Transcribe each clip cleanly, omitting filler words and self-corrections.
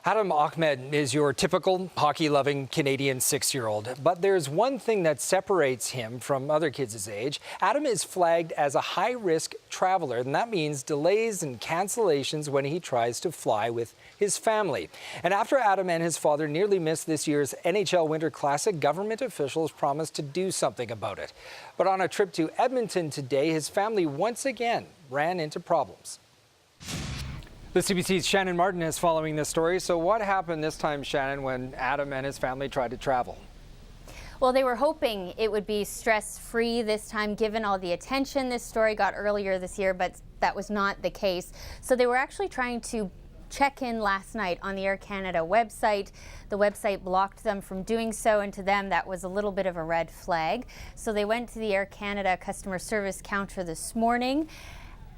Ahmed is your typical hockey-loving Canadian 6-year-old, but there's one thing that separates him from other kids his age. Adam is flagged as a high-risk traveler, and that means delays and cancellations when he tries to fly with his family. And after Adam and his father nearly missed this year's NHL Winter Classic, government officials promised to do something about it. But on a trip to Edmonton today, his family once again ran into problems. The CBC's Shannon Martin is following this story. So what happened this time, Shannon, when Adam and his family tried to travel? Well, they were hoping it would be stress-free this time, given all the attention this story got earlier this year, but that was not the case. So they were actually trying to check in last night on the Air Canada website. The website blocked them from doing so, and to them that was a little bit of a red flag. So they went to the Air Canada customer service counter this morning,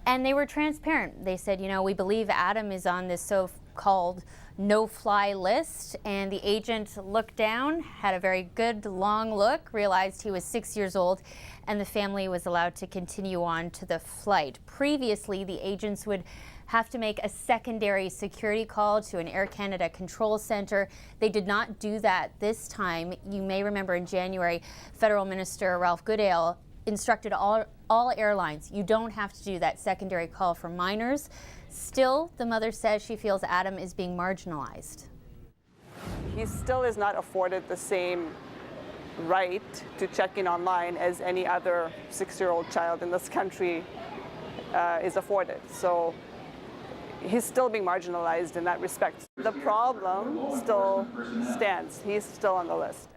and they were transparent. They said, you know, we believe Adam is on this so-called no-fly list. And the agent looked down, had a very good long look, realized he was 6 years old, and the family was allowed to continue on to the flight. Previously, the agents would have to make a secondary security call to an Air Canada control center. They did not do that this time. You may remember in January, Federal Minister Ralph Goodale instructed all airlines, you don't have to do that secondary call for minors. Still, the mother says she feels Adam is being marginalized. He still is not afforded the same right to check in online as any other 6-year-old child in this country is afforded. So he's still being marginalized in that respect. The problem still stands. He's still on the list.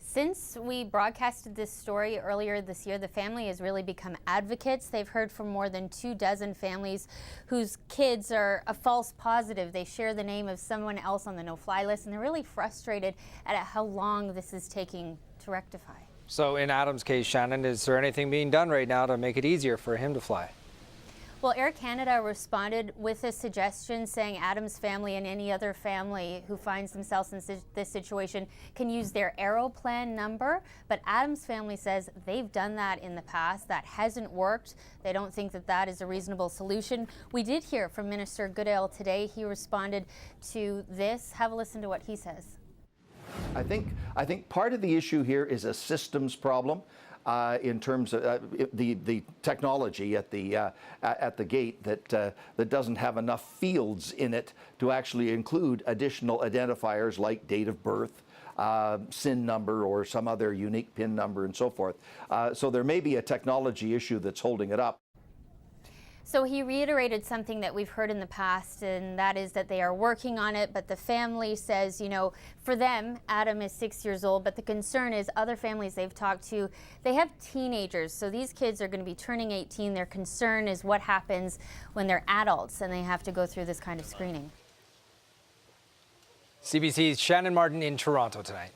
Since we broadcasted this story earlier this year, the family has really become advocates. They've heard from more than 24 families whose kids are a false positive. They share the name of someone else on the no-fly list, and they're really frustrated at how long this is taking to rectify. So in Adam's case, Shannon, is there anything being done right now to make it easier for him to fly? Well, Air Canada responded with a suggestion saying Adam's family and any other family who finds themselves in this situation can use their Aeroplan number. But Adam's family says they've done that in the past. That hasn't worked. They don't think that that is a reasonable solution. We did hear from Minister Goodale today. He responded to this. Have a listen to what he says. I think part of the issue here is a systems problem. In terms of the technology at the gate that doesn't have enough fields in it to actually include additional identifiers like date of birth, SIN number, or some other unique PIN number, and so forth. So there may be a technology issue that's holding it up. So he reiterated something that we've heard in the past, and that is that they are working on it, but the family says, you know, for them, Adam is 6 years old, but the concern is other families they've talked to, they have teenagers, so these kids are going to be turning 18. Their concern is what happens when they're adults and they have to go through this kind of screening. CBC's Shannon Martin in Toronto tonight.